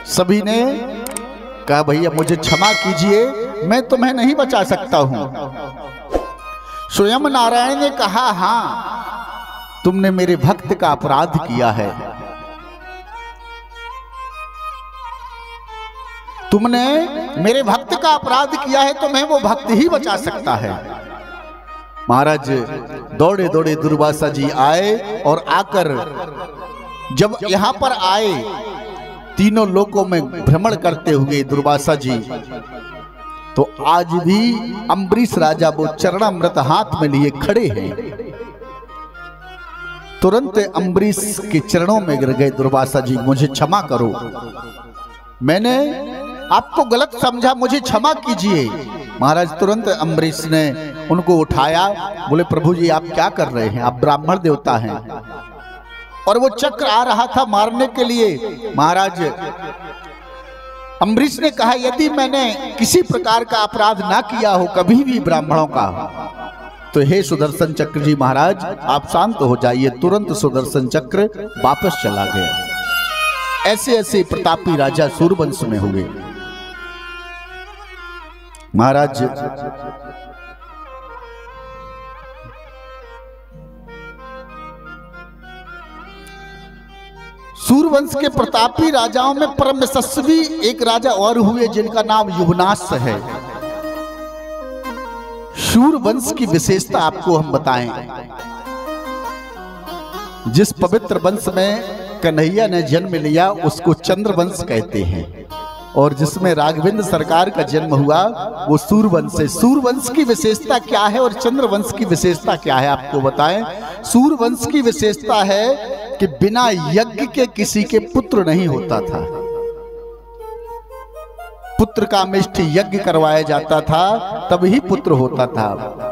सभी ने कहा भैया मुझे क्षमा कीजिए, मैं तुम्हें नहीं बचा सकता हूं। स्वयं नारायण ने कहा हाँ, तुमने मेरे भक्त का अपराध किया है, तुमने मेरे भक्त का अपराध किया है, तुम्हें वो भक्त ही बचा सकता है। महाराज दौड़े दौड़े दुर्वासा जी आए और आकर जब यहां पर आए, तीनों लोकों में भ्रमण करते हुए दुर्वासा जी, तो आज भी अम्बरीश राजा वो चरणामृत हाथ में लिए खड़े हैं। तुरंत अम्बरीश के चरणों में गिर गए, दुर्वासा जी मुझे क्षमा करो, मैंने आपको गलत समझा, मुझे क्षमा कीजिए। महाराज तुरंत अम्बरीश ने उनको उठाया, बोले प्रभु जी आप क्या कर रहे हैं, आप ब्राह्मण देवता हैं। और वो चक्र आ रहा था मारने के लिए। महाराज अम्बरीश ने कहा यदि मैंने किसी प्रकार का अपराध ना किया हो कभी भी ब्राह्मणों का, तो हे सुदर्शन चक्र जी महाराज आप शांत हो जाइए। तुरंत सुदर्शन चक्र वापस चला गया। ऐसे ऐसे प्रतापी राजा सूरवंश में हुए। महाराज सूरवंश के प्रतापी राजाओं में परम यशस्वी एक राजा और हुए जिनका नाम युवनाश है। सूरवंश की विशेषता आपको हम बताएं। जिस पवित्र वंश में कन्हैया ने जन्म लिया उसको चंद्रवंश कहते हैं, और जिसमें राघवेंद्र सरकार का जन्म हुआ वो सूरवंश है। सूरवंश की विशेषता क्या है और चंद्रवंश की विशेषता क्या है आपको बताएं। सूरवंश की विशेषता है कि बिना यज्ञ के किसी के पुत्र नहीं होता था, पुत्र का मिष्ट यज्ञ करवाया जाता था तब ही पुत्र होता था।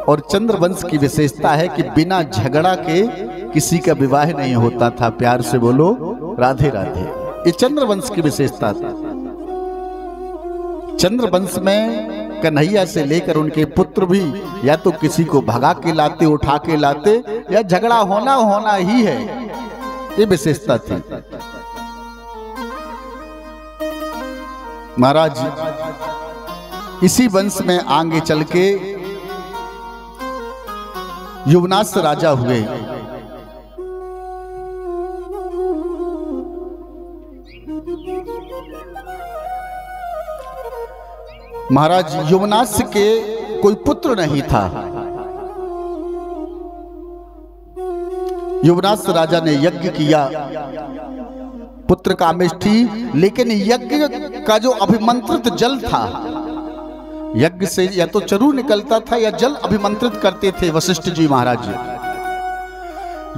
और चंद्रवंश की विशेषता है कि बिना झगड़ा के किसी का विवाह नहीं होता था। प्यार से बोलो राधे राधे। ये चंद्रवंश की विशेषता था। चंद्रवंश में कन्हैया से लेकर उनके पुत्र भी या तो किसी को भगा के लाते, उठा के लाते, या झगड़ा होना ही है, ये विशेषता थी। महाराज इसी वंश में आगे चल के युवनाश राजा हुए। महाराज युवनाश के कोई पुत्र नहीं था। युवनाश राजा ने यज्ञ किया, पुत्र कामेष्ठी, लेकिन यज्ञ का जो अभिमंत्रित जल था, यज्ञ से या तो चरू निकलता था या जल अभिमंत्रित करते थे वशिष्ठ जी महाराज जी।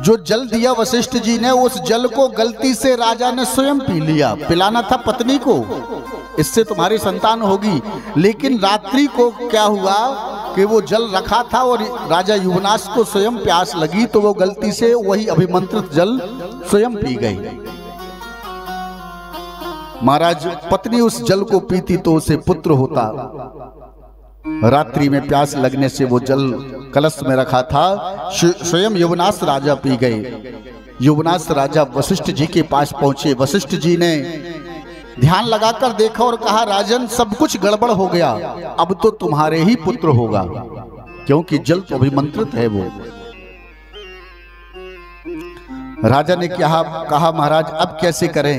जो जल दिया वशिष्ठ जी ने, उस जल को गलती से राजा ने स्वयं पी लिया। पिलाना था पत्नी को, इससे तुम्हारी संतान होगी, लेकिन रात्रि को क्या हुआ कि वो जल रखा था और राजा युवनाश को स्वयं प्यास लगी, तो वो गलती से वही अभिमंत्रित जल स्वयं पी गई। महाराज पत्नी उस जल को पीती तो उसे पुत्र होता। रात्रि में प्यास लगने से वो जल कलश में रखा था, स्वयं युवनाश राजा पी गए। युवनाश राजा वशिष्ठ जी के पास पहुंचे। वशिष्ठ जी ने ध्यान लगाकर देखा और कहा राजन सब कुछ गड़बड़ हो गया, अब तो तुम्हारे ही पुत्र होगा, क्योंकि जल तो अभिमंत्रित है वो। राजा ने क्या कहा महाराज अब कैसे करें?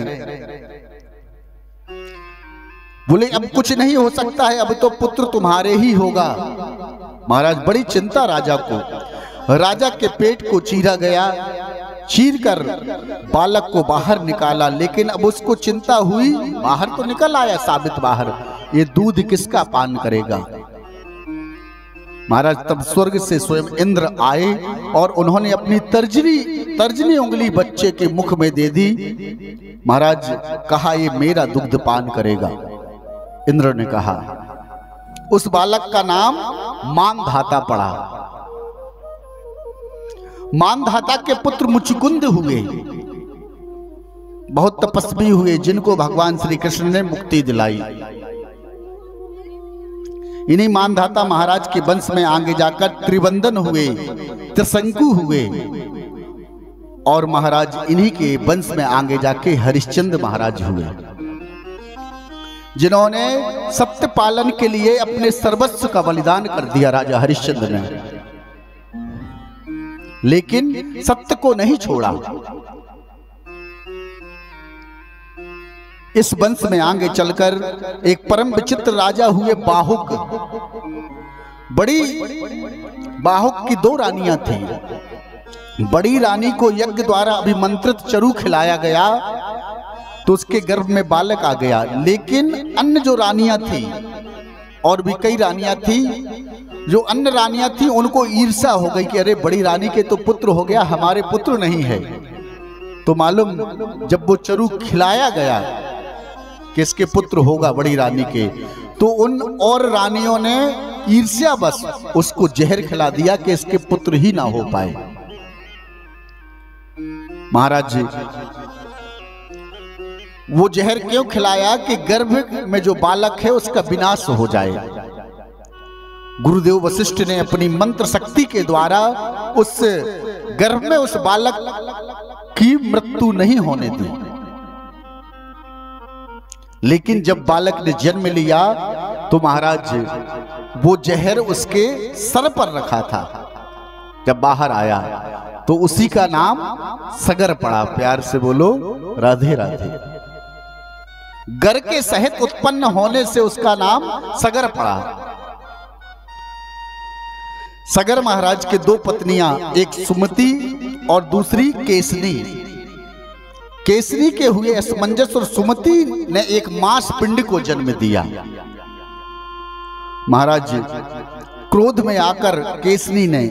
बोले अब कुछ नहीं हो सकता है, अब तो पुत्र तुम्हारे ही होगा। महाराज बड़ी चिंता राजा को। राजा के पेट को चीरा गया, चीर कर बालक को बाहर निकाला, लेकिन अब उसको चिंता हुई, बाहर तो निकल आया साबित बाहर, ये दूध किसका पान करेगा? महाराज तब स्वर्ग से स्वयं इंद्र आए और उन्होंने अपनी तर्जनी उंगली बच्चे के मुख में दे दी। महाराज कहा ये मेरा दुग्ध पान करेगा। इंद्र ने कहा। उस बालक का नाम मानधाता पड़ा। मानधाता के पुत्र मुचुकुंद हुए, बहुत तपस्वी हुए, जिनको भगवान श्री कृष्ण ने मुक्ति दिलाई। इन्हीं मानधाता महाराज के वंश में आगे जाकर त्रिवंदन हुए, त्रिशंकु हुए। और महाराज इन्हीं के वंश में आगे जाके हरिश्चंद्र महाराज हुए, जिन्होंने सत्य पालन के लिए अपने सर्वस्व का बलिदान कर दिया। राजा हरिश्चंद्र ने लेकिन सत्य को नहीं छोड़ा। इस वंश में आगे चलकर एक परम विचित्र राजा हुए बाहुक। बड़ी बाहुक की 2 रानियां थी। बड़ी रानी को यज्ञ द्वारा अभिमंत्रित चरु खिलाया गया तो उसके गर्भ में बालक आ गया, लेकिन अन्य जो रानियां थी, और भी कई रानियां थी, जो अन्य रानियां थी उनको ईर्ष्या हो गई कि अरे बड़ी रानी के तो पुत्र हो गया, हमारे पुत्र नहीं है। तो मालूम जब वो चरु खिलाया गया कि इसके पुत्र होगा बड़ी रानी के, तो उन और रानियों ने ईर्ष्या बस उसको जहर खिला दिया कि इसके पुत्र ही ना हो पाए। महाराज जी वो जहर क्यों खिलाया कि गर्भ में जो बालक है उसका विनाश हो जाए। गुरुदेव वशिष्ठ ने अपनी मंत्र शक्ति के द्वारा उस गर्भ में उस बालक की मृत्यु नहीं होने दी। लेकिन जब बालक ने जन्म लिया तो महाराज वो जहर उसके सर पर रखा था, जब बाहर आया तो उसी का नाम सगर पड़ा। प्यार से बोलो राधे राधे। गर के सहित उत्पन्न होने से उसका नाम सगर पड़ा। सगर महाराज के 2 पत्नियां, एक सुमति और दूसरी केसरी। केसरी के हुए असमंजस और सुमति ने एक मांस पिंड को जन्म दिया। महाराज क्रोध में आकर केसरी ने,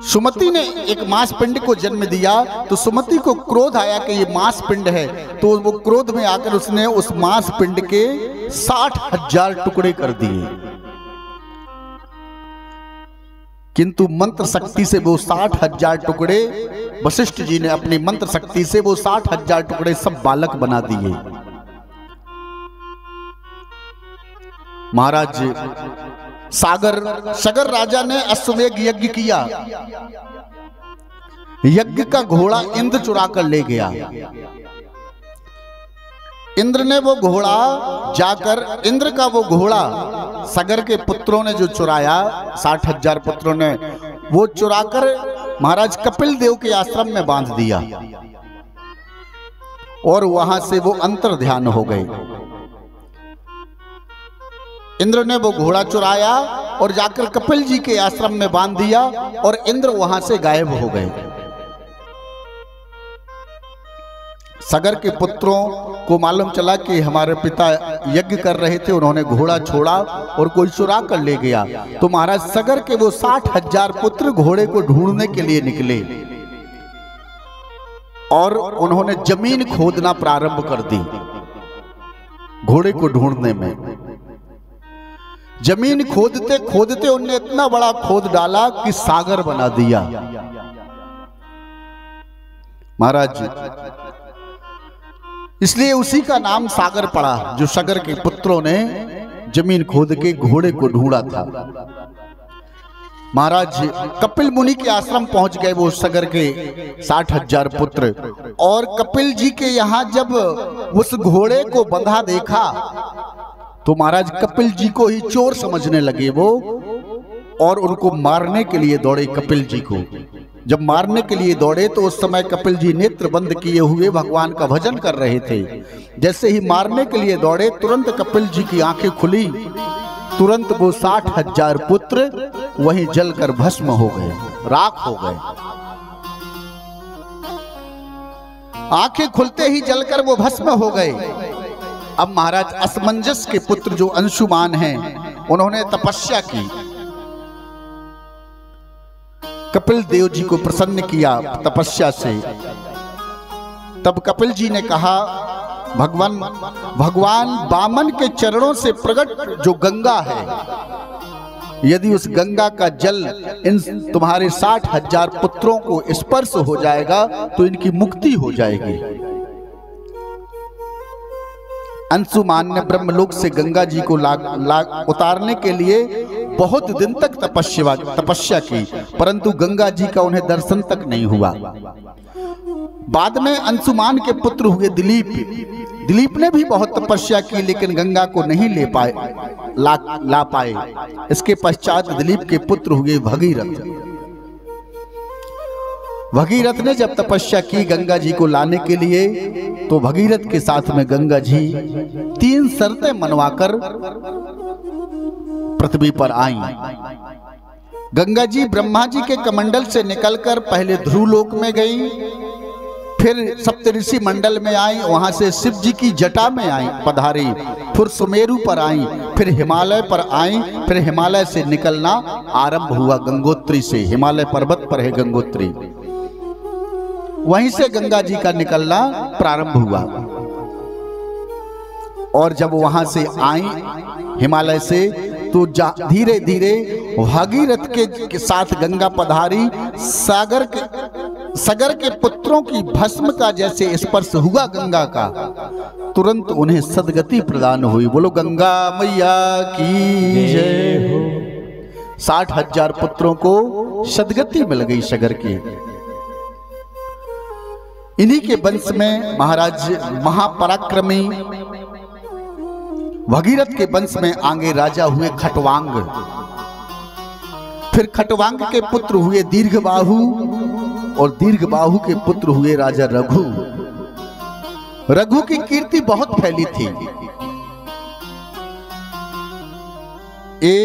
सुमति ने एक मांस पिंड को जन्म दिया, तो सुमति को क्रोध आया कि ये मांस पिंड है, तो वो क्रोध में आकर उसने उस मांस पिंड के 60,000 टुकड़े कर दिए। किंतु मंत्र शक्ति से वो 60,000 टुकड़े, वशिष्ठ जी ने अपनी मंत्र शक्ति से वो 60,000 टुकड़े सब बालक बना दिए। महाराज सगर राजा ने अश्वमेध यज्ञ किया। यज्ञ का घोड़ा इंद्र चुरा कर ले गया। इंद्र ने वो घोड़ा जाकर, इंद्र का वो घोड़ा सगर के पुत्रों ने जो चुराया, 60,000 पुत्रों ने वो चुराकर महाराज कपिल देव के आश्रम में बांध दिया और वहां से वो अंतर ध्यान हो गए। इंद्र ने वो घोड़ा चुराया और जाकर कपिल जी के आश्रम में बांध दिया और इंद्र वहां से गायब हो गए। सगर के पुत्रों को मालूम चला कि हमारे पिता यज्ञ कर रहे थे, उन्होंने घोड़ा छोड़ा और कोई चुरा कर ले गया। तो महाराज सगर के वो 60,000 पुत्र घोड़े को ढूंढने के लिए निकले और उन्होंने जमीन खोदना प्रारंभ कर दी। घोड़े को ढूंढने में जमीन खोदते खोदते उनने इतना बड़ा खोद डाला कि सागर बना दिया। महाराज इसलिए उसी का नाम सागर पड़ा, जो सगर के पुत्रों ने जमीन खोद के घोड़े को ढूंढा था। महाराज कपिल मुनि के आश्रम पहुंच गए वो सगर के 60,000 पुत्र, और कपिल जी के यहां जब उस घोड़े को बंधा देखा तो महाराज कपिल जी को ही चोर समझने लगे वो, और उनको मारने के लिए दौड़े। कपिल जी को जब मारने के लिए दौड़े तो उस समय कपिल जी नेत्र बंद किए हुए भगवान का भजन कर रहे थे। जैसे ही मारने के लिए दौड़े तुरंत कपिल जी की आंखें खुली, तुरंत वो 60,000 पुत्र वहीं जलकर भस्म हो गए, राख हो गए। आंखें खुलते ही जलकर वो भस्म हो गए। अब महाराज असमंजस के पुत्र जो अंशुमान हैं, उन्होंने तपस्या की, कपिल देव जी को प्रसन्न किया तपस्या से। तब कपिल जी ने कहा, भगवान वामन के चरणों से प्रकट जो गंगा है, यदि उस गंगा का जल इन तुम्हारे 60,000 पुत्रों को स्पर्श हो जाएगा तो इनकी मुक्ति हो जाएगी। अंशुमान ने ब्रह्मलोक से गंगा जी को उतारने के लिए बहुत दिन तक तपस्या की, परंतु गंगा जी का उन्हें दर्शन तक नहीं हुआ। बाद में अंशुमान के पुत्र हुए दिलीप। दिलीप ने भी बहुत तपस्या की, लेकिन गंगा को नहीं ला पाए। इसके पश्चात दिलीप के पुत्र हुए भगीरथ। भगीरथ ने जब तपस्या की गंगा जी को लाने के लिए, तो भगीरथ के साथ में गंगा जी 3 शर्तें मनवाकर पृथ्वी पर आईं। गंगा जी ब्रह्मा जी के कमंडल से निकलकर पहले ध्रुवलोक में गई, फिर सप्तऋषि मंडल में आई, वहां से शिव जी की जटा में आई पधारी, फिर सुमेरु पर आई, फिर हिमालय पर आई, फिर हिमालय से निकलना आरंभ हुआ गंगोत्री से। हिमालय पर्वत पर है गंगोत्री, वहीं से गंगा जी का निकलना प्रारंभ हुआ। और जब वहां से आई हिमालय से, तो धीरे धीरे भागीरथ के साथ गंगा पधारी। सागर के पुत्रों की भस्म का जैसे स्पर्श हुआ गंगा का, तुरंत उन्हें सदगति प्रदान हुई। बोलो गंगा मैया की जय हो। 60,000 पुत्रों को सदगति मिल गई सागर की। इन्हीं के वंश में महाराज महापराक्रमी भगीरथ के वंश में आगे राजा हुए खटवांग। फिर खटवांग के पुत्र हुए दीर्घबाहु, और दीर्घबाहु के पुत्र हुए राजा रघु। रघु की कीर्ति बहुत फैली थी। ये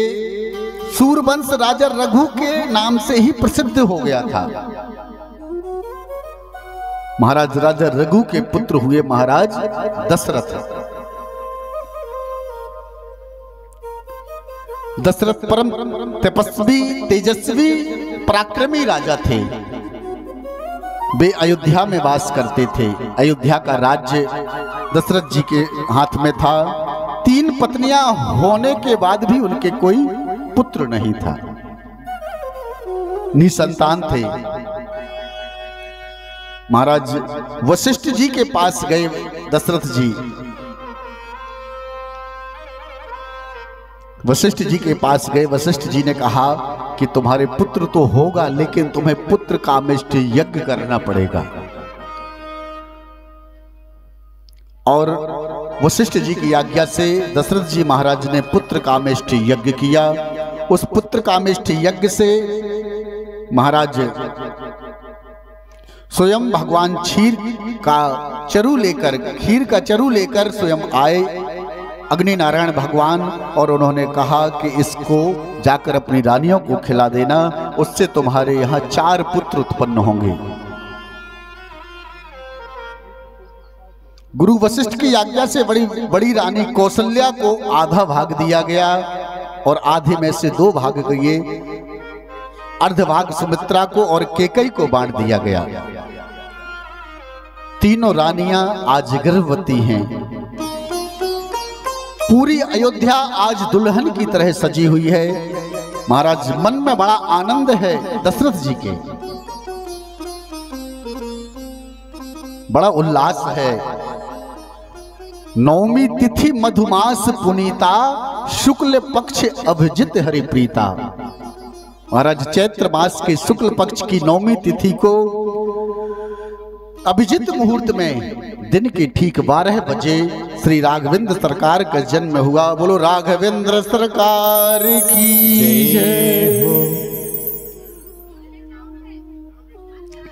सूरवंश राजा रघु के नाम से ही प्रसिद्ध हो गया था। महाराज राजा रघु के पुत्र हुए महाराज दशरथ। दशरथ परम तपस्वी, तेजस्वी, पराक्रमी राजा थे। वे अयोध्या में वास करते थे। अयोध्या का राज्य दशरथ जी के हाथ में था। 3 पत्नियां होने के बाद भी उनके कोई पुत्र नहीं था, निसंतान थे। महाराज वशिष्ठ जी के पास गए दशरथ जी। वशिष्ठ जी के पास गए। वशिष्ठ जी ने कहा कि तुम्हारे पुत्र तो होगा, लेकिन तुम्हें पुत्र कामेष्टि यज्ञ करना पड़ेगा। और वशिष्ठ जी की आज्ञा से दशरथ जी महाराज ने पुत्र कामेष्टि यज्ञ किया। उस पुत्र कामेष्टि यज्ञ से महाराज स्वयं भगवान खीर का चरु लेकर स्वयं आए अग्नि नारायण भगवान, और उन्होंने कहा कि इसको जाकर अपनी रानियों को खिला देना, उससे तुम्हारे यहां 4 पुत्र उत्पन्न होंगे। गुरु वशिष्ठ की आज्ञा से बड़ी रानी कौशल्या को आधा भाग दिया गया, और आधे में से 2 भाग गए। अर्धभाग सुमित्रा को और केकई को बांट दिया गया। तीनों रानियां आज गर्भवती हैं। पूरी अयोध्या आज दुल्हन की तरह सजी हुई है। महाराज मन में बड़ा आनंद है दशरथ जी के, बड़ा उल्लास है। नवमी तिथि मधुमास पुनीता, शुक्ल पक्ष अभिजित हरिप्रीता। महाराज चैत्र मास के शुक्ल पक्ष की नवमी तिथि को अभिजित मुहूर्त में दिन के ठीक 12 बजे श्री राघवेंद्र सरकार का जन्म हुआ। बोलो राघवेंद्र सरकार की जय हो।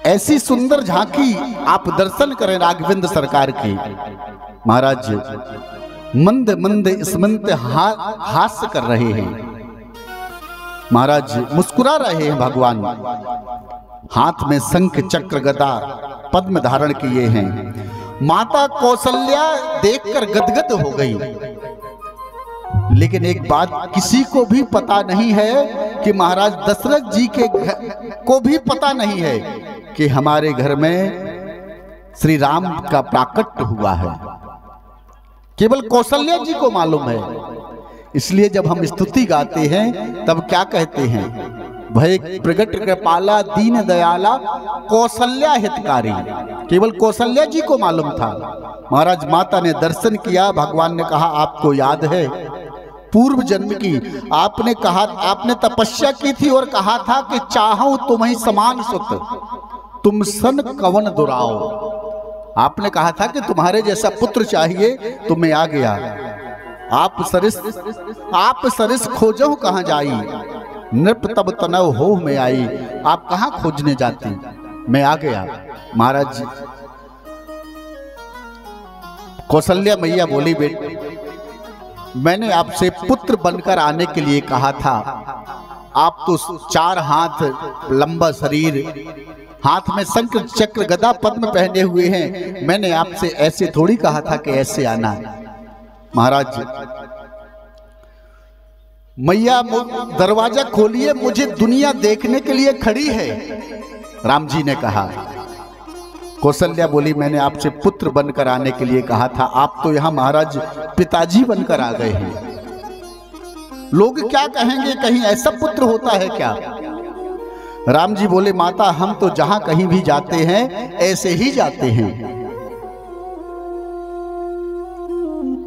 ऐसी सुंदर झांकी आप दर्शन करें राघवेंद्र सरकार की। महाराज मंद मंद स्मंत हास्य कर रहे हैं। महाराज मुस्कुरा रहे हैं भगवान। हाथ में शंख चक्र गदा पद्म धारण किए हैं। माता कौशल्या देखकर गदगद हो गई। लेकिन एक बात किसी को भी पता नहीं है कि महाराज दशरथ जी के को भी पता नहीं है कि हमारे घर में श्री राम का प्राकट्य हुआ है। केवल कौशल्या जी को मालूम है। इसलिए जब हम स्तुति गाते हैं तब क्या कहते हैं, भय प्रगट कृपाला दीन दयाला कौशल्या हितकारी। केवल कौशल्या जी को मालूम था। महाराज माता ने दर्शन किया। भगवान ने कहा आपको याद है पूर्व जन्म की आपने कहा, आपने तपस्या की थी और कहा था कि चाहूं तुम्हें समान सुत तुम सन कवन दुराओ। आपने कहा था कि तुम्हारे जैसा पुत्र चाहिए तो मैं आ गया। आप सरिस खोजो कहां जाई, नृप तब तनव हो में आई। आप कहां खोजने जाती, मैं आ गया। महाराज जी कौशल्या मैया बोली बेटे मैंने आपसे पुत्र बनकर आने के लिए कहा था। आप तो 4 हाथ लंबा शरीर, हाथ में शंख चक्र गदा पद्म पहने हुए हैं। मैंने आपसे ऐसे थोड़ी कहा था कि ऐसे आना। महाराज मैया दरवाजा खोलिए, मुझे दुनिया देखने के लिए खड़ी है। राम जी ने कहा। कौशल्या बोली मैंने आपसे पुत्र बनकर आने के लिए कहा था, आप तो यहां महाराज पिताजी बनकर आ गए हैं। लोग क्या कहेंगे, कहीं ऐसा पुत्र होता है क्या? राम जी बोले माता हम तो जहां कहीं भी जाते हैं ऐसे ही जाते हैं।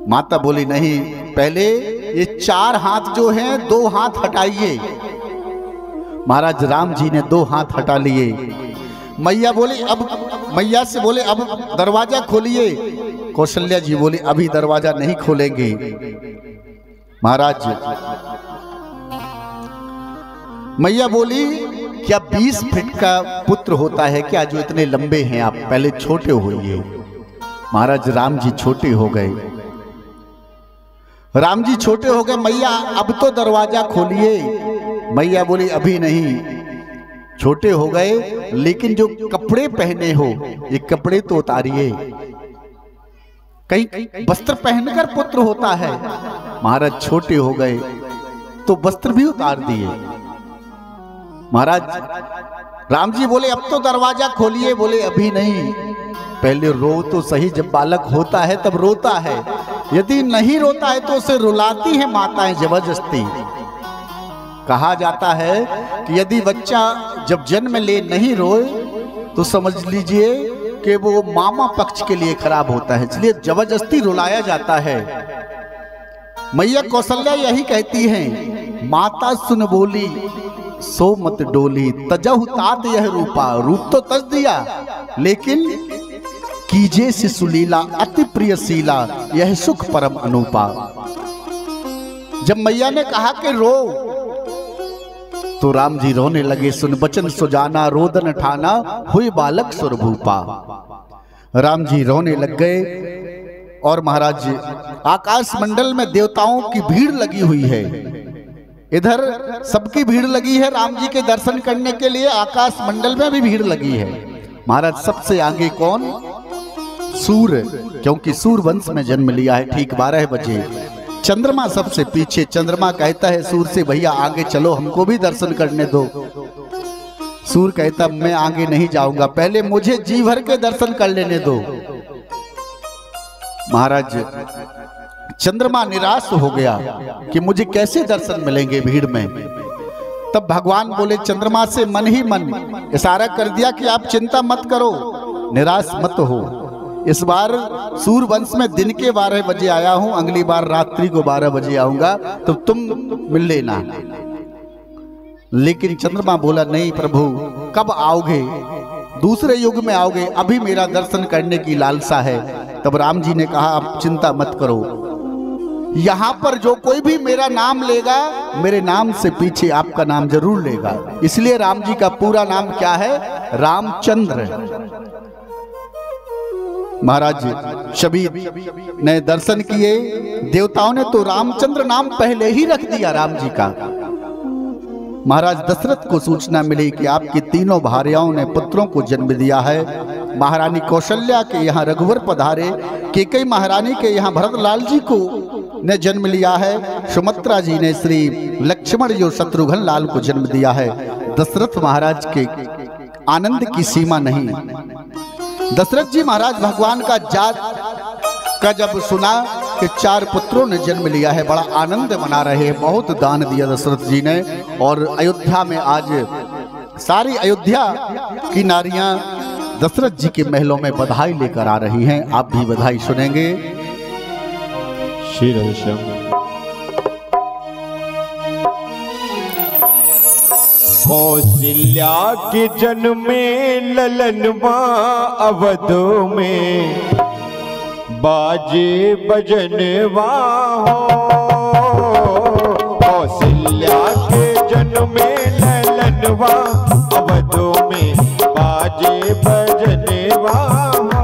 माता बोली नहीं, पहले ये 4 हाथ जो हैं 2 हाथ हटाइए। महाराज राम जी ने 2 हाथ हटा लिए। मैया से बोले अब दरवाजा खोलिए। कौशल्या जी बोली अभी दरवाजा नहीं खोलेंगे। महाराज मैया बोली क्या 20 फीट का पुत्र होता है क्या जो इतने लंबे हैं? आप पहले छोटे होइए। महाराज राम जी छोटे हो गए। राम जी छोटे हो गए। मैया अब तो दरवाजा खोलिए। मैया बोली अभी नहीं, छोटे हो गए लेकिन जो कपड़े पहने हो ये कपड़े तो उतारिए। कहीं वस्त्र पहनकर पुत्र होता है। महाराज छोटे हो गए तो वस्त्र भी उतार दिए। महाराज राम जी बोले अब तो दरवाजा खोलिए। बोले अभी नहीं, पहले रो तो सही। जब बालक होता है तब रोता है, यदि नहीं रोता है तो उसे रुलाती है माताएं जबरदस्ती। कहा जाता है कि यदि बच्चा जब जन्म ले नहीं रोए तो समझ लीजिए कि वो मामा पक्ष के लिए खराब होता है, इसलिए जबरदस्ती रुलाया जाता है। मैया कौशल्या यही कहती हैं माता सुन बोली सो मत डोली, तजहु तात यह रूपा। रूप तो तज दिया लेकिन कीजे से सुलीला अति प्रियशीला, यह सुख परम अनूपा। जब मैया ने कहा कि रो तो राम जी रोने लगे। सुन बचन सुजाना रोदन ठाना, हुई बालक सुरभूपा। राम जी रोने लग गए। और महाराज आकाश मंडल में देवताओं की भीड़ लगी हुई है। इधर सबकी भीड़ लगी है राम जी के दर्शन करने के लिए, आकाश मंडल में भी भीड़ लगी है। महाराज सबसे आगे कौन? सूर्य, क्योंकि सूर्य वंश में जन्म लिया है। ठीक 12 बजे चंद्रमा सबसे पीछे। चंद्रमा कहता है सूर्य से भैया आगे चलो, हमको भी दर्शन करने दो। सूर्य कहता मैं आगे नहीं जाऊंगा, पहले मुझे जी भर के दर्शन कर लेने दो। महाराज चंद्रमा निराश हो गया कि मुझे कैसे दर्शन मिलेंगे भीड़ में। तब भगवान बोले चंद्रमा से मन ही मन इशारा कर दिया कि आप चिंता मत करो, निराश मत हो। इस बार सूर्य वंश में दिन के 12 बजे आया हूं, अगली बार रात्रि को 12 बजे आऊंगा तो तुम मिल लेना। लेकिन चंद्रमा बोला नहीं प्रभु, कब आओगे? दूसरे युग में आओगे, अभी मेरा दर्शन करने की लालसा है। तब राम जी ने कहा आप चिंता मत करो, यहां पर जो कोई भी मेरा नाम लेगा मेरे नाम से पीछे आपका नाम जरूर लेगा। इसलिए राम जी का पूरा नाम क्या है? रामचंद्र। महाराज सभी ने दर्शन किए। देवताओं ने तो रामचंद्र नाम पहले ही रख दिया राम जी का। महाराज दशरथ को सूचना मिली कि आपकी 3 भार्याओं ने पुत्रों को जन्म दिया है। महारानी कौशल्या के यहाँ रघुवर पधारे, कैकेयी महारानी के यहाँ भरतलाल जी को ने जन्म लिया है। सुमित्रा जी ने श्री लक्ष्मण जो शत्रुघ्न लाल को जन्म दिया है। दशरथ महाराज के आनंद की सीमा नहीं। दशरथ जी महाराज भगवान का जात का जब सुना कि 4 पुत्रों ने जन्म लिया है, बड़ा आनंद मना रहे हैं। बहुत दान दिया दशरथ जी ने। और अयोध्या में आज सारी अयोध्या की नारियां दशरथ जी के महलों में बधाई लेकर आ रही हैं। आप भी बधाई सुनेंगे। कौशल्या के जन्म में ललनवा अवध में बाजे बजनवा हो। कौशल्या के जन्म में ललनवा अवध में बाजे बजनवा हो।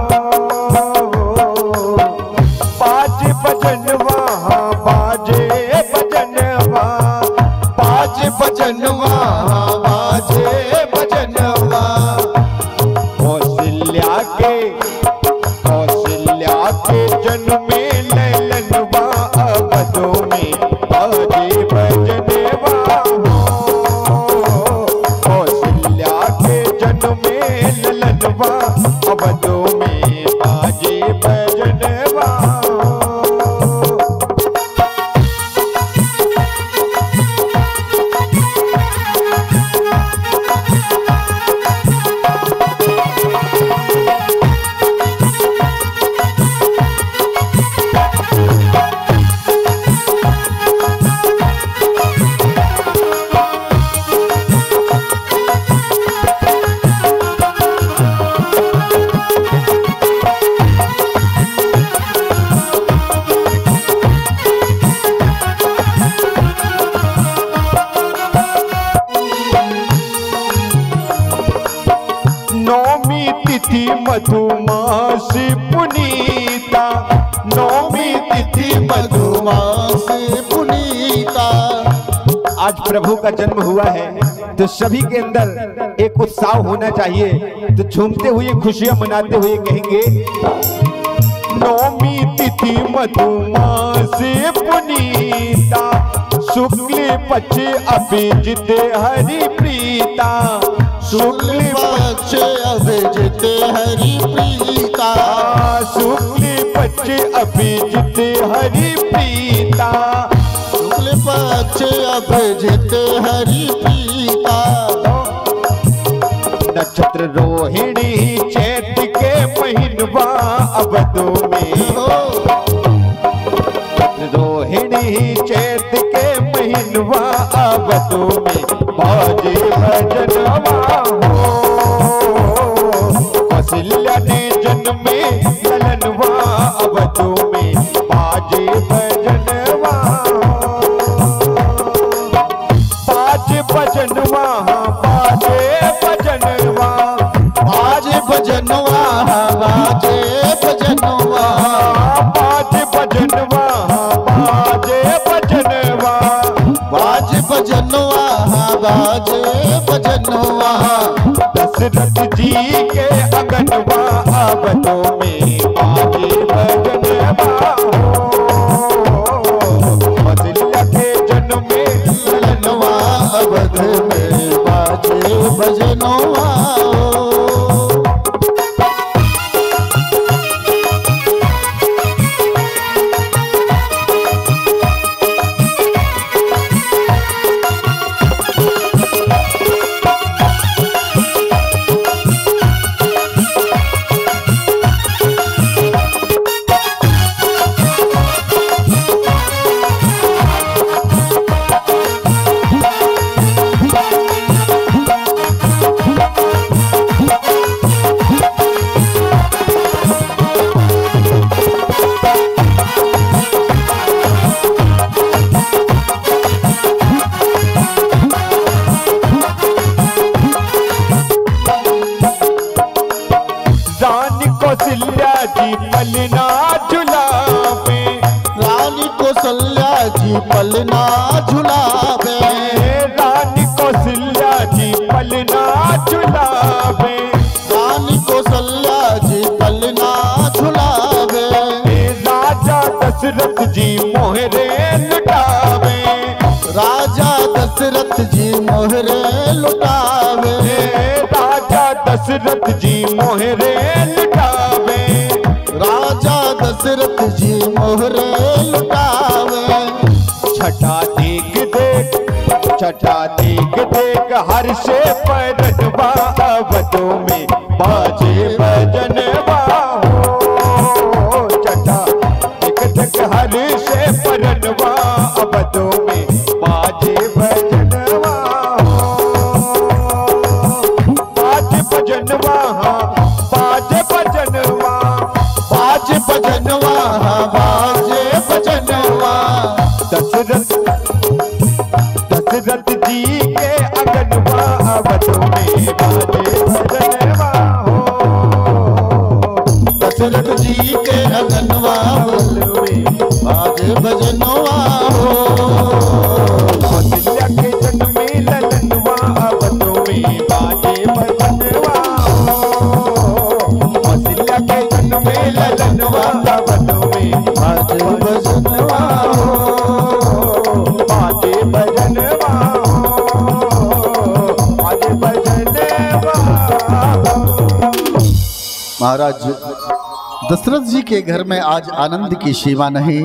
बाजे बजनवा बाजे बजनवा बाजे बजनवा बाजे बजनवा। कौशल्या के जन्म में ललनवा अवधों में बाजे बजनवा हो। कौशल्या के जन्म में ललनवा अवधों में बाजे बजनवा। नौमी तिथि मधुमास पुनीता। नौमी तिथि मधुमास पुनीता। आज प्रभु का जन्म हुआ है तो सभी के अंदर एक उत्साह होना चाहिए। तो झूमते हुए खुशियां मनाते हुए कहेंगे नौमी तिथि मधुमास पुनीता। शुक्ल पक्ष अभिजित हरि प्रीता। शुक्ल पक्ष अभिजित हरि प्रीता। शुक्ल पक्ष अभिजित हरि प्रीता। शुक्ल पक्ष अभिजित हरि प्रीता। नक्षत्र रोहिणी चैत के महीनवा अवधों में। रोहिणी चैत के महीनवा अवधों में बाजे बजनवा हो। कौशल्या ने जन्म में ललनवा अवधों में बाजे बजनवा। बाजे बजनवा बाजे बजनवा बाजे बजनवा बाजे बजनवा बाजे बजनवा बाजे बजनवा बाजे बजनवा बाजे बजनवा। दशरथ जी के अगनवा अवधों में बाजे बजनवा हो। कौशल्या के जन्म में ललनवा अवध में बाजे बजनवा। कौशल्या जी पलना झुलावे। रानी कौशल्या जी पलना झुलावे। रानी कौशल्या जी पलना झुलावे। रानी कौशल्या जी पलना झुलावे। राजा दशरथ जी मोहरे लुटावे। राजा दशरथ जी मोहरे लुटावे। राजा दशरथ जी मोहरे लुटावे। राजा दशरथ जी मोहरे लुटावे। छठा देख देख, छठा देख देख हर्ष परनवा अवधों में बाजे भजनवा हो। छठा देख देख हर्ष परनवा अवधों में बाजे भजनवा हो। बाजे भजनवा, बाजे भजनवा, बाजे भजनवा, बाजे भजनवा। दशरथ जी के अगनवा अवधों में बाजे भजनवा हो। दशरथ जी के अगनवा में बाजे भजनवा हो। कौशल्या के जन्मे ललनवा अवधों में बाजे भजनवा हो। कौशल्या के जन्मे ललनवा अवधों में बाजे भजनवा हो। बाजे भजनवा हो। बाजे भजनवा हो। महाराज दशरथ जी के घर में आज आनंद की सीमा नहीं।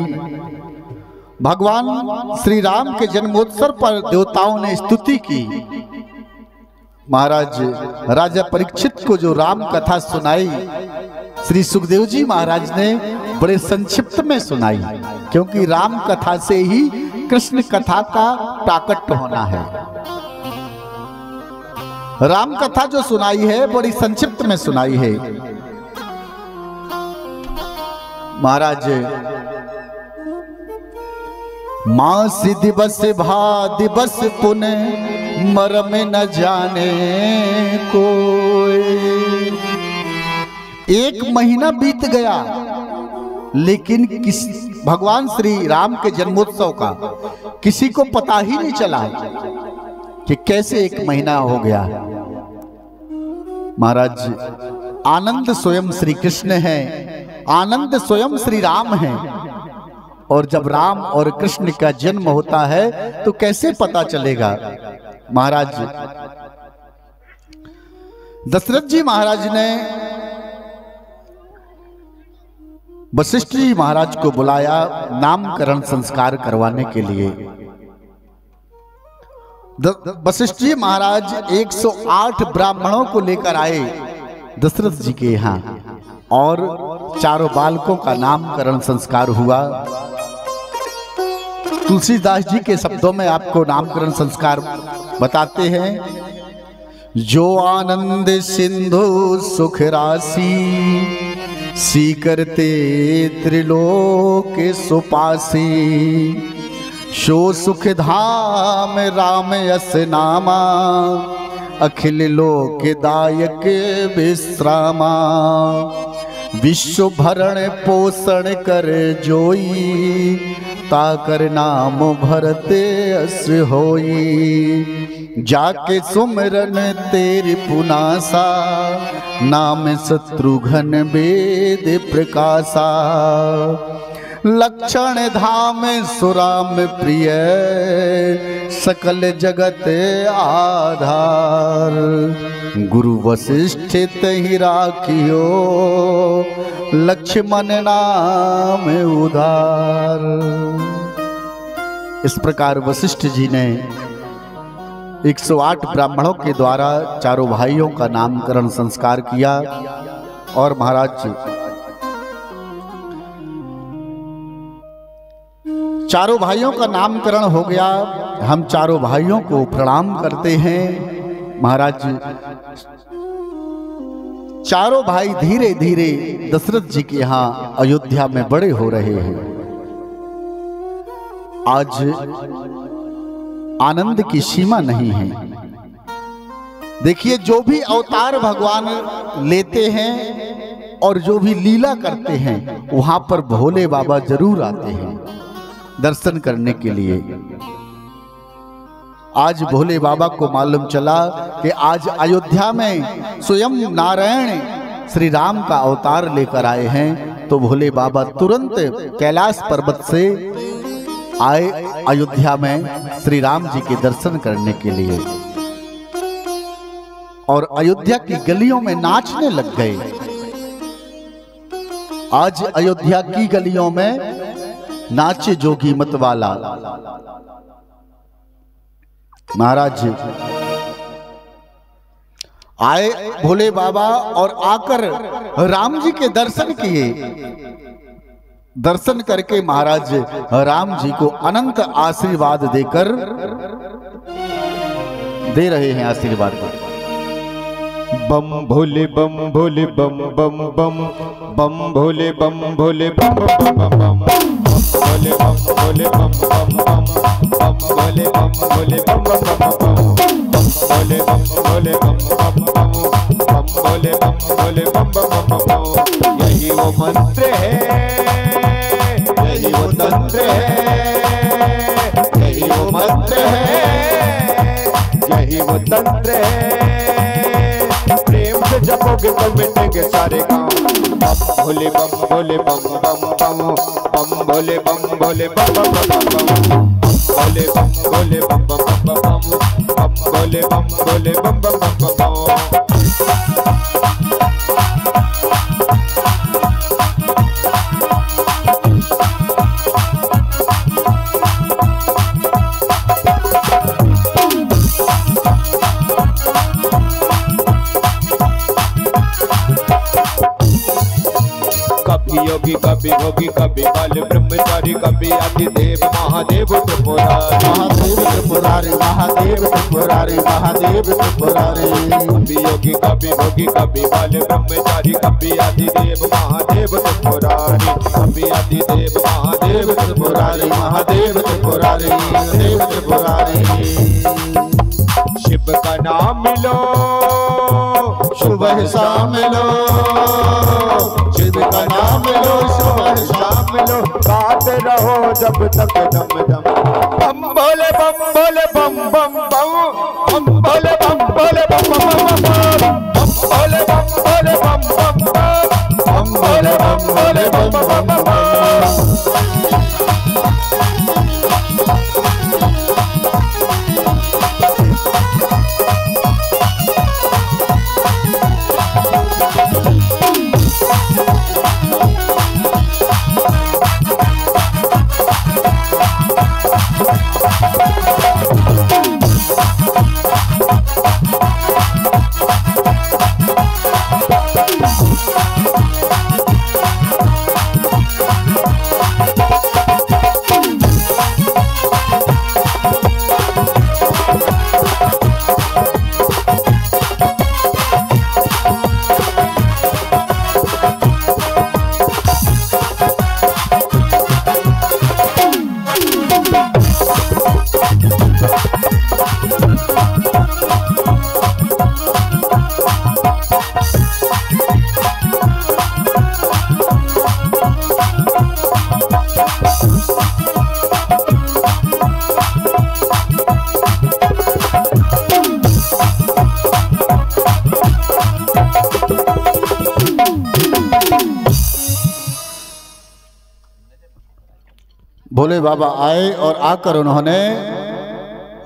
भगवान श्री राम के जन्मोत्सव पर देवताओं ने स्तुति की। महाराज राजा परीक्षित को जो राम कथा सुनाई, श्री सुखदेव जी महाराज ने बड़े संक्षिप्त में सुनाई, क्योंकि राम कथा से ही कृष्ण कथा का प्राकट्य होना है। राम कथा जो सुनाई है बड़ी संक्षिप्त में सुनाई है। महाराज मास दिवस भा दिवस पुण्य मरम न जाने कोई। एक महीना बीत गया, लेकिन भगवान श्री राम के जन्मोत्सव का किसी को पता ही नहीं चला कि कैसे एक महीना हो गया। महाराज आनंद स्वयं श्री कृष्ण है, आनंद स्वयं श्री राम है, और जब राम और कृष्ण का जन्म होता है तो कैसे पता चलेगा। महाराज दशरथ जी महाराज ने वशिष्ठ जी महाराज को बुलाया नामकरण संस्कार करवाने के लिए। वशिष्ठ जी महाराज 108 ब्राह्मणों को लेकर आए दशरथ जी के यहाँ, और चारों बालकों का नामकरण संस्कार हुआ। तुलसीदास जी के शब्दों में आपको नामकरण संस्कार बताते हैं। जो आनंद सिंधु सुख राशि, सी करते त्रिलोक सुपासी। शो सुख धाम राम यस नामा, अखिल लोक दायक विश्रामा। विश्व भरण पोषण कर जोई, ताकर नाम भरते अस होई। जाके सुमरन तेरी पुनासा, नाम शत्रुघ्न वेद प्रकाशा। लक्षण धाम सुराम प्रिय, सकल जगत आधार। गुरु वशिष्ठ तहि राखियो, लक्ष्मण नाम उधार। इस प्रकार वशिष्ठ जी ने 108 ब्राह्मणों के द्वारा चारों भाइयों का नामकरण संस्कार किया। और महाराज चारों भाइयों का नामकरण हो गया। हम चारों भाइयों को प्रणाम करते हैं। महाराज चारों भाई धीरे धीरे दशरथ जी के यहाँ अयोध्या में बड़े हो रहे हैं। आज आनंद की सीमा नहीं है। देखिए, जो भी अवतार भगवान लेते हैं और जो भी लीला करते हैं, वहां पर भोले बाबा जरूर आते हैं दर्शन करने के लिए। आज भोले बाबा को मालूम चला कि आज अयोध्या में स्वयं नारायण श्री राम का अवतार लेकर आए हैं, तो भोले बाबा तुरंत कैलाश पर्वत से आए अयोध्या में श्री राम जी के दर्शन करने के लिए, और अयोध्या की गलियों में नाचने लग गए। आज अयोध्या की गलियों में नाचे जोगी मतवाला। महाराज जी आए भोले बाबा और आकर राम जी के दर्शन किए। दर्शन करके महाराज राम जी को अनंत आशीर्वाद देकर दे रहे हैं आशीर्वाद। बम भोले बम भोले बम बम बम बम भोले बम भोले बम बम बम भोले बम भोले बम बम बम बम भोले बम भोले बम बम बम भोले बम भोले बम बम बम बम भोले बम भोले बम बम बम। यही वो मंत्र है, यही वो तंत्र है, यही वो मंत्र है, यही वो तंत्र है। प्रेम से जपोगे तो मिटेंगे सारे काम। बम भोले बम भोले बम बम बम बम भोले बम भोले बम बम बम भोले बम भोले बम बम बम बम भोले बम भोले बम बम बम। कभी योगी कभी भोगी कभी बाल ब्रह्मचारी कभी आदिदेव महादेव त्रिपुरारी। महादेव त्रिपुरारी महादेव त्रिपुरारी महादेव त्रिपुरारी। कभी योगी कभी भोगी कभी बाल ब्रह्मचारी कभी आदिदेव महादेव त्रिपुरारी। कभी आदिदेव महादेव त्रिपुरारी महादेव त्रिपुरारी महादेव त्रिपुरारी। शिव का नाम लो सुबह शाम लो, शिव का नाम लो सुबह शाम लो। गाते रहो जब तक दम दम। बम भोले बम भोले बम बम बम बम भोले बम भोले बम बम बम बम भोले बम भोले बम बम बम भोले बम भोले बम बम बम। भोले बाबा आए और आकर उन्होंने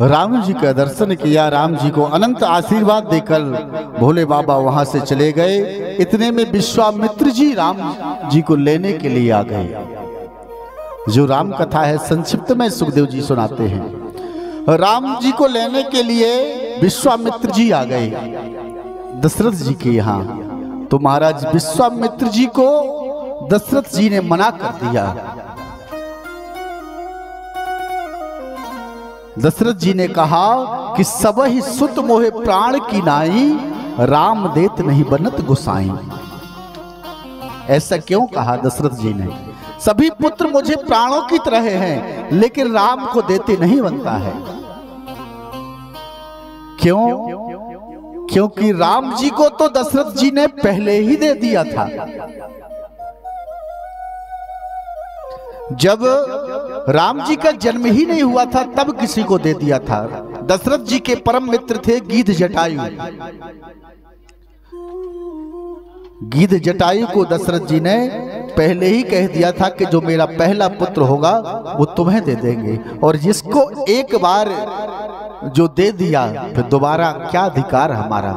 राम जी का दर्शन किया। राम जी को अनंत आशीर्वाद देकर भोले बाबा वहां से चले गए। इतने में विश्वामित्र जी राम जी को लेने के लिए आ गए। जो राम कथा है संक्षिप्त में सुखदेव जी सुनाते हैं। राम जी को लेने के लिए विश्वामित्र जी आ गए दशरथ जी के यहाँ। तो महाराज विश्वामित्र जी को दशरथ जी ने मना कर दिया। दशरथ जी ने कहा कि सब ही सुत मोहे प्राण की नाई, राम देत नहीं बनत गुसाई। ऐसा क्यों कहा दशरथ जी ने? सभी पुत्र मुझे प्राणों की तरह हैं, लेकिन राम को देते नहीं बनता है। क्यों? क्योंकि राम जी को तो दशरथ जी ने पहले ही दे दिया था। जब राम जी का जन्म ही नहीं हुआ था तब किसी को दे दिया था। दशरथ जी के परम मित्र थे गीध जटायु। गीध जटायु को दशरथ जी ने पहले ही कह दिया था कि जो मेरा पहला पुत्र होगा वो तुम्हें दे देंगे, और जिसको एक बार जो दे दिया फिर दोबारा क्या अधिकार हमारा।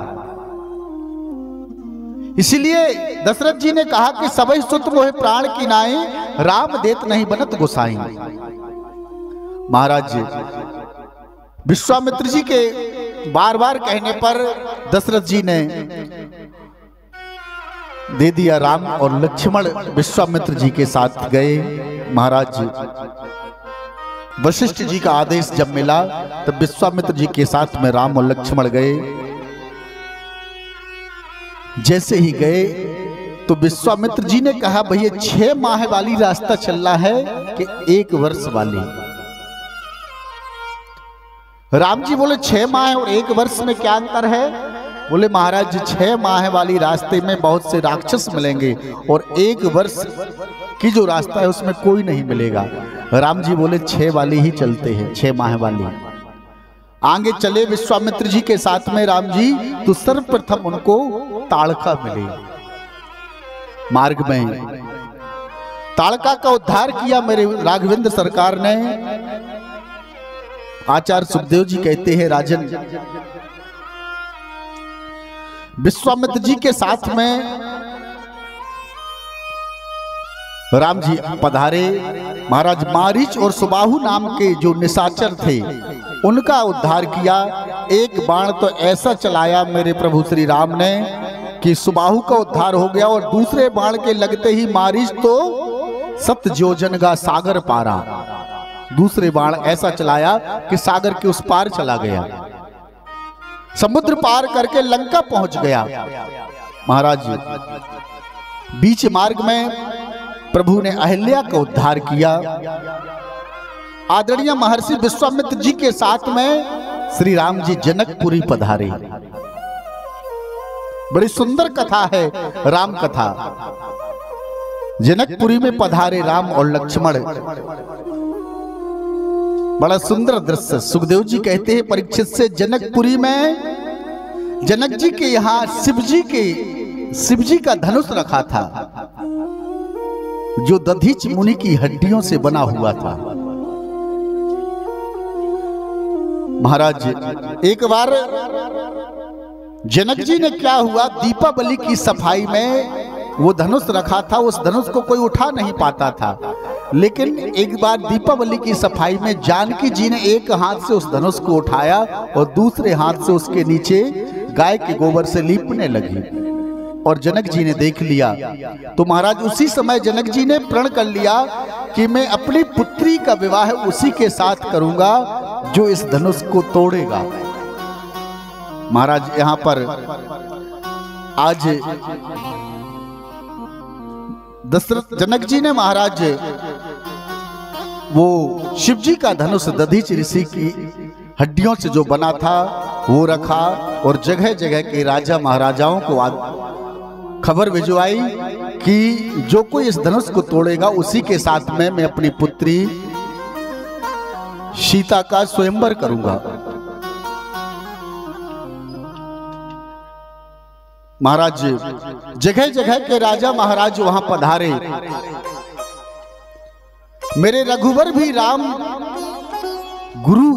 इसलिए दशरथ जी ने कहा कि सबई सुत मोहे प्राण की नाई, राम देत नहीं बनत गोसाई। महाराज विश्वामित्र जी के बार बार कहने पर दशरथ जी ने दे दिया राम, और लक्ष्मण विश्वामित्र जी के साथ गए। महाराज वशिष्ठ जी का आदेश जब मिला तब विश्वामित्र जी के साथ में राम और लक्ष्मण गए। जैसे ही गए तो विश्वामित्र जी ने कहा, भैया 6 माह वाली रास्ता चल रहा है कि 1 वर्ष वाली? राम जी बोले 6 माह और 1 वर्ष में क्या अंतर है? बोले महाराज 6 माह वाली रास्ते में बहुत से राक्षस मिलेंगे और 1 वर्ष की जो रास्ता है उसमें कोई नहीं मिलेगा। राम जी बोले 6 वाली ही चलते हैं, 6 माह वाली। आगे चले विश्वामित्र जी के साथ में राम जी, तो सर्वप्रथम उनको ताड़का मिले। मार्ग में ताड़का का उद्धार किया मेरे राघवेंद्र सरकार ने। आचार्य सुखदेव जी कहते हैं, राजन विश्वामित्र जी के साथ में राम जी पधारे। महाराज मारीच और सुबाहु नाम के जो निशाचर थे उनका उद्धार किया। एक बाण तो ऐसा चलाया मेरे प्रभु श्री राम ने कि सुबाहु का उद्धार हो गया, और दूसरे बाण के लगते ही मारीच तो 7 योजन का सागर पारा। दूसरे बाण ऐसा चलाया कि सागर के उस पार चला गया, समुद्र पार करके लंका पहुंच गया। महाराज बीच मार्ग में प्रभु ने अहिल्या का उद्धार किया। आदरणीय महर्षि विश्वामित्र जी के साथ में श्री राम जी जनकपुरी पधारे। बड़ी सुंदर कथा है राम कथा। जनकपुरी में पधारे राम और लक्ष्मण, बड़ा सुंदर दृश्य। सुखदेव जी कहते हैं परीक्षित से, जनकपुरी में जनक जी के यहां शिव जी का धनुष रखा था जो दधीच मुनि की हड्डियों से बना हुआ था। महाराज एक बार जनक जी ने क्या हुआ, दीपावली की सफाई में वो धनुष रखा था, उस धनुष को कोई उठा नहीं पाता था। लेकिन एक बार दीपावली की सफाई में जानकी जी ने एक हाथ से उस धनुष को उठाया और दूसरे हाथ से उसके नीचे गाय के गोबर से लीपने लगी, और जनक जी ने देख लिया। तो महाराज उसी समय जनक जी ने प्रण कर लिया कि मैं अपनी पुत्री का विवाह उसी के साथ करूंगा जो इस धनुष को तोड़ेगा। महाराज यहां पर आज दशरथ जनक जी ने महाराज वो शिव जी का धनुष दधीच ऋषि की हड्डियों से जो बना था वो रखा, और जगह जगह के राजा महाराजाओं को खबर भिजवाई कि जो कोई इस धनुष को तोड़ेगा उसी के साथ में मैं अपनी पुत्री सीता का स्वयंवर करूंगा। महाराज जगह जगह के राजा महाराज वहां पधारे। मेरे रघुवर भी राम गुरु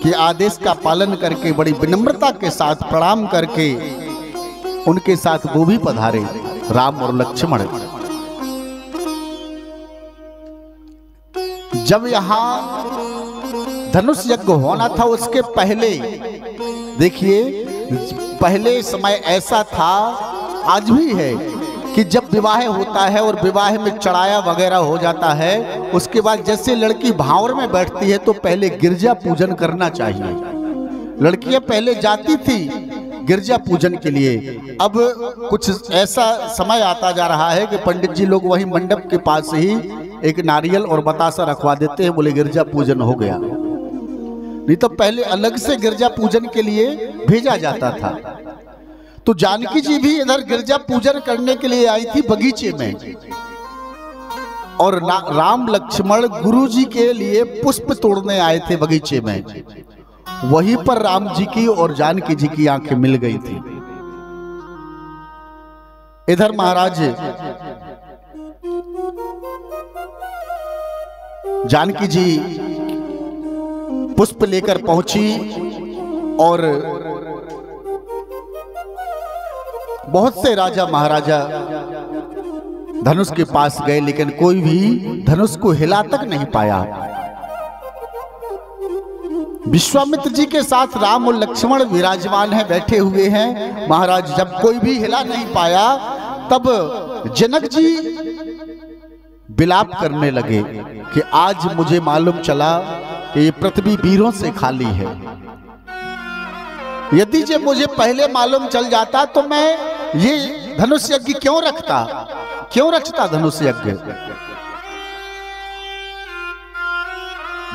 के आदेश का पालन करके बड़ी विनम्रता के साथ प्रणाम करके उनके साथ वो भी पधारे, राम और लक्ष्मण। जब यहां धनुष यज्ञ होना था उसके पहले देखिए, पहले समय ऐसा था, आज भी है, कि जब विवाह होता है और विवाह में चढ़ाया वगैरह हो जाता है, उसके बाद जैसे लड़की भावर में बैठती है तो पहले गिरजा पूजन करना चाहिए। लड़कियां पहले जाती थी गिरजा पूजन के लिए। अब कुछ ऐसा समय आता जा रहा है कि पंडित जी लोग वहीं मंडप के पास ही एक नारियल और बतासा रखवा देते हैं, बोले गिरजा पूजन हो गया। नहीं तो पहले अलग से गिरजा पूजन के लिए भेजा जाता था। तो जानकी जी भी इधर गिरजा पूजन करने के लिए आई थी बगीचे में, और राम लक्ष्मण गुरु जी के लिए पुष्प तोड़ने आए थे बगीचे में। वहीं पर राम जी की और जानकी जी की आंखें मिल गई थी। इधर महाराज जानकी जी पुष्प लेकर पहुंची और बहुत से राजा महाराजा धनुष के पास गए, लेकिन कोई भी धनुष को हिला तक नहीं पाया। विश्वामित्र जी के साथ राम और लक्ष्मण विराजमान हैं, बैठे हुए हैं। महाराज जब कोई भी हिला नहीं पाया, तब जनक जी विलाप करने लगे कि आज मुझे मालूम चला कि ये पृथ्वी वीरों से खाली है। यदि जब मुझे पहले मालूम चल जाता तो मैं ये धनुष यज्ञ क्यों रचता धनुष यज्ञ।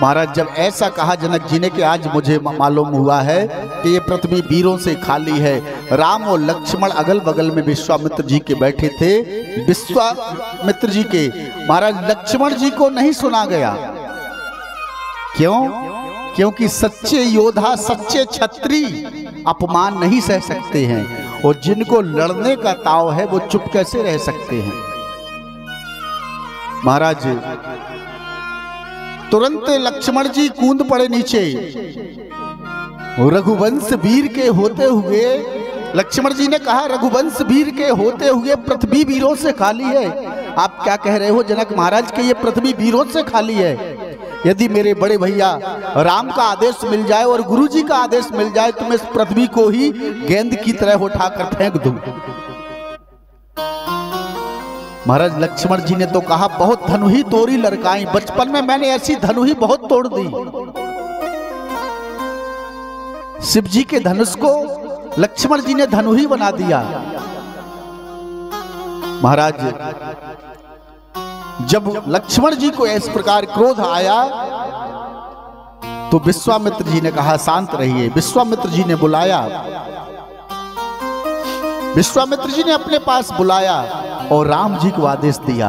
महाराज जब ऐसा कहा जनक जी ने कि आज मुझे मालूम हुआ है कि ये पृथ्वी वीरों से खाली है, राम और लक्ष्मण अगल बगल में विश्वामित्र जी के बैठे थे। विश्वामित्र जी के महाराज लक्ष्मण जी को नहीं सुना गया। क्यों? क्योंकि सच्चे योद्धा, सच्चे क्षत्रिय अपमान नहीं सह सकते हैं, और जिनको लड़ने का ताव है वो चुप कैसे रह सकते हैं। महाराज तुरंत लक्ष्मण जी कूद पड़े नीचे। रघुवंश वीर के होते हुए लक्ष्मण जी ने कहा, रघुवंश वीर के होते हुए पृथ्वी वीरों से खाली है। आप क्या कह रहे हो जनक महाराज कि ये पृथ्वी वीरों से खाली है? यदि मेरे बड़े भैया राम का आदेश मिल जाए और गुरु जी का आदेश मिल जाए तो मैं इस पृथ्वी को ही गेंद की तरह उठाकर फेंक दूं। महाराज लक्ष्मण जी ने तो कहा, बहुत धनुही तोड़ी लड़काई, बचपन में मैंने ऐसी धनुही बहुत तोड़ दी। शिव जी के धनुष को लक्ष्मण जी ने धनुही बना दिया। महाराज जब लक्ष्मण जी को इस प्रकार क्रोध आया तो विश्वामित्र जी ने कहा, शांत रहिए। विश्वामित्र जी ने बुलाया, विश्वामित्र जी ने अपने पास बुलाया और राम जी को आदेश दिया।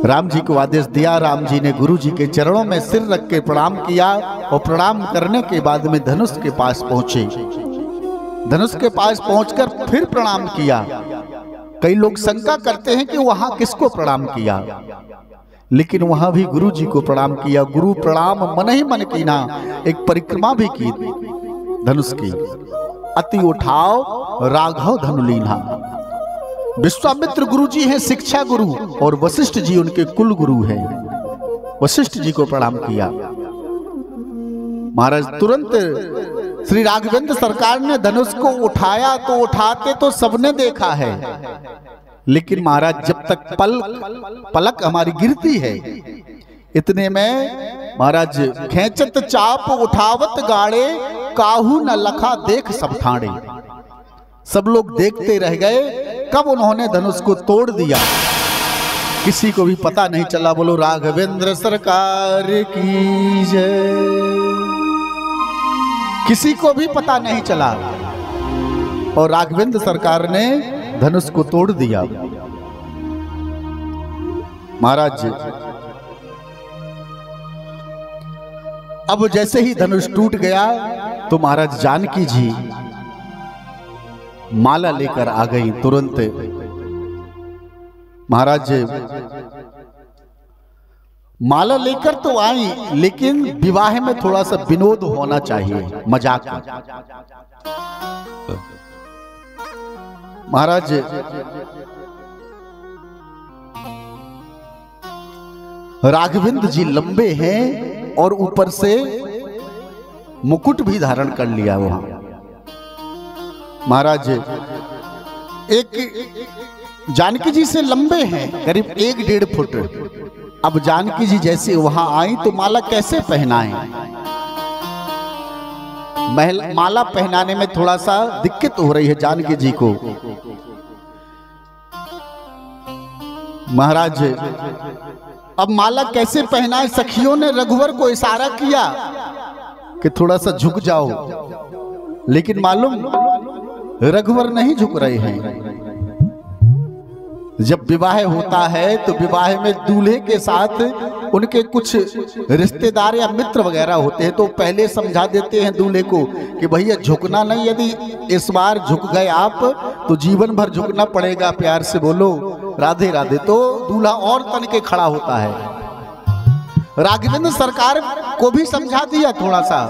राम जी को आदेश दिया। राम जी ने गुरु जी के चरणों में सिर रख के प्रणाम किया, और प्रणाम करने के बाद में धनुष के पास पहुंचे। धनुष के पास पहुंचकर फिर प्रणाम किया। कई लोग शंका करते हैं कि वहां किसको प्रणाम किया, लेकिन वहां भी गुरु जी को प्रणाम किया। गुरु प्रणाम मन ही मन कीना, एक परिक्रमा भी की धनुष की। अति उठाव राघव धनुलीना। विश्वामित्र गुरु जी हैं शिक्षा गुरु, और वशिष्ठ जी उनके कुल गुरु हैं। वशिष्ठ जी को प्रणाम किया। महाराज तुरंत श्री राघवेंद्र सरकार ने धनुष को उठाया, तो उठाते तो सबने देखा है, लेकिन महाराज जब तक पलक हमारी गिरती है, इतने में महाराज खेचत चाप उठावत गाड़े, काहू न लखा देख सब ठाणे। सब लोग देखते रह गए कब उन्होंने धनुष को तोड़ दिया। किसी को भी पता नहीं चला। बोलो राघवेंद्र सरकार की जय। किसी को भी पता नहीं चला, और राघवेंद्र सरकार ने धनुष को तोड़ दिया। महाराज अब जैसे ही धनुष टूट गया तो महाराज जानकी जी माला लेकर आ गई तुरंत। महाराज माला लेकर तो आई, लेकिन विवाह में थोड़ा सा विनोद होना चाहिए, मजाक। महाराज राघवेंद्र जी लंबे हैं और ऊपर से मुकुट भी धारण कर लिया वहां। महाराज एक जानकी जी से लंबे हैं, करीब 1-1.5 फुट। अब जानकी जी जैसे वहां आई तो माला कैसे पहनाएं? माला पहनाने में थोड़ा सा दिक्कत हो रही है जानकी जी को। महाराज अब माला कैसे पहनाए? सखियों ने रघुवर को इशारा किया कि थोड़ा सा झुक जाओ, लेकिन मालूम रघुवर नहीं झुक रहे हैं। जब विवाह होता है तो विवाह में दूल्हे के साथ उनके कुछ रिश्तेदार या मित्र वगैरह होते हैं, तो पहले समझा देते हैं दूल्हे को कि भैया झुकना नहीं, यदि इस बार झुक गए आप तो जीवन भर झुकना पड़ेगा, प्यार से बोलो राधे राधे। तो दूल्हा और तन के खड़ा होता है। राघवेंद्र सरकार को भी समझा दिया थोड़ा सा,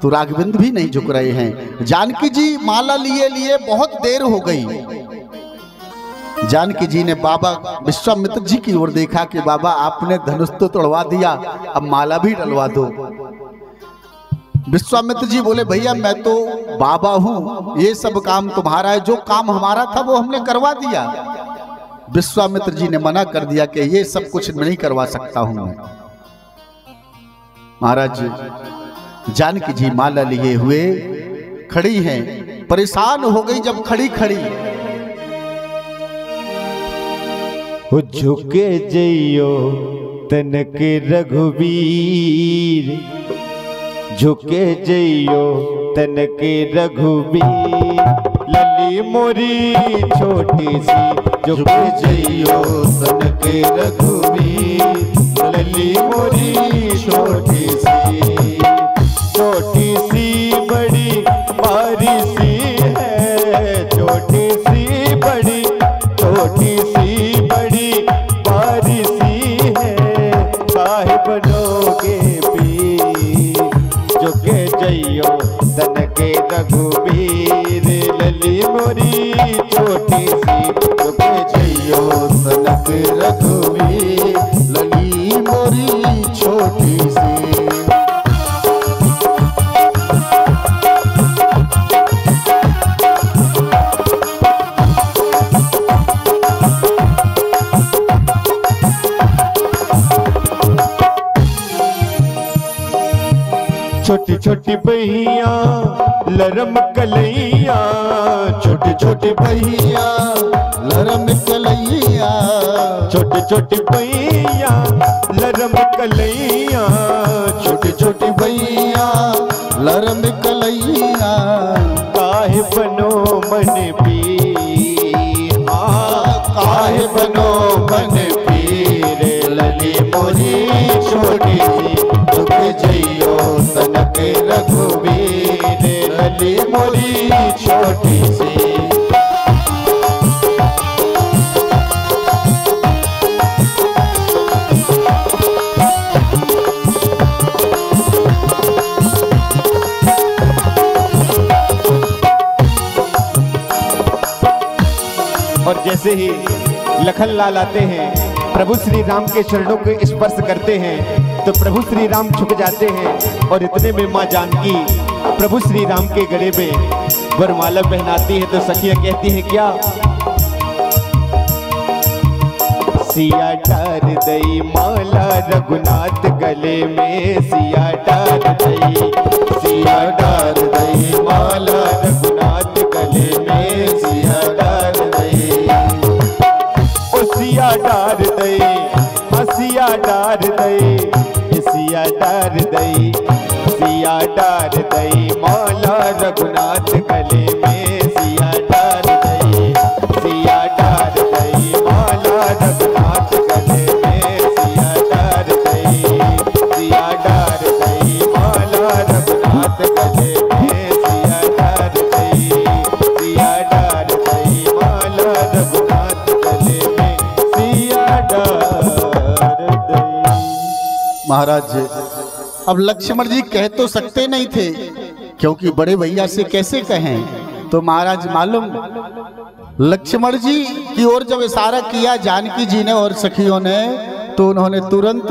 तो राघवेंद्र भी नहीं झुक रहे हैं। जानकी जी माला लिए लिए बहुत देर हो गई। जानकी जी ने बाबा विश्वामित्र जी की ओर देखा कि बाबा आपने धनुष तो तोड़वा दिया, अब माला भी डलवा दो। विश्वामित्र जी बोले भैया मैं तो बाबा हूं, ये सब काम तुम्हारा है, जो काम हमारा था वो हमने करवा दिया। विश्वामित्र जी ने मना कर दिया कि ये सब कुछ नहीं करवा सकता हूं मैं। महाराज जानकी जी माला लिए हुए खड़ी हैं, परेशान हो गई जब खड़ी खड़ी। झुके जइयो तनक रघुवीर, झुके जइयो तनक रघुवीर, लली मोरी छोटी सी झुके जइयो तनक रघुवीर, लली मोरी छोटी सी बड़ी भारी सी है, छोटी सी बड़ी छोटी सी बड़ी भारी सी है, काहे बनोगे पीर, झुके जइयो तनक रघुवीर, लली मोरी छोटी सी झुके जइयो तनक रघुवीर, लली मोरी छोटी सी। छोटी छोटी बहिया लरम कलैया, छोटी छोटी बहिया लरम कलैया, छोटी छोटी बहिया लरम कलैया, छोटी छोटी बहिया लरम कलैया, काहे बनो मन पीर, काहे बनो मन पीर, लली मोरी छोटी सी झुके जइयो तनक रघुवीर, लली मोरी छोटी सी। और जैसे ही लखनलाल आते हैं, प्रभु श्री राम के चरणों को स्पर्श करते हैं तो प्रभु श्री राम झुक जाते हैं। और इतने में मां जानकी प्रभु श्री राम के गले में वरमाला पहनाती है तो सखियां कहती हैं क्या, सिया डार दई माला रघुनाथ गले में, सिया डार दई, सिया डार दई माला रघुनाथ गले में, सिया डार दई, ओ सिया डार दई, हसिया डार दई, सिया डार दई, सिया डार दई माला रघुनाथ गले में, सिया डार दई, सिया डार दई माला रघुनाथ गले में, सिया डार दई, सिया डार दई माला रघुनाथ गले में, सिया डार दई, सिया डार दई माला रघुनाथ गले में, सिया डार दई। महाराज अब लक्ष्मण जी कह तो सकते नहीं थे, क्योंकि बड़े भैया से कैसे कहें। तो महाराज मालूम लक्ष्मण जी की ओर जब इशारा किया जानकी जी ने और सखियों ने, तो उन्होंने तुरंत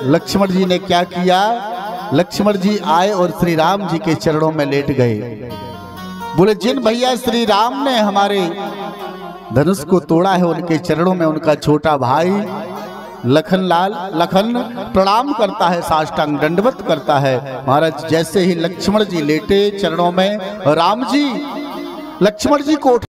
लक्ष्मण जी ने क्या किया, लक्ष्मण जी आए और श्री राम जी के चरणों में लेट गए। बोले जिन भैया श्री राम ने हमारे धनुष को तोड़ा है उनके चरणों में उनका छोटा भाई लखन प्रणाम करता है, साष्टांग दंडवत करता है। महाराज जैसे ही लक्ष्मण जी लेटे चरणों में, राम जी लक्ष्मण जी को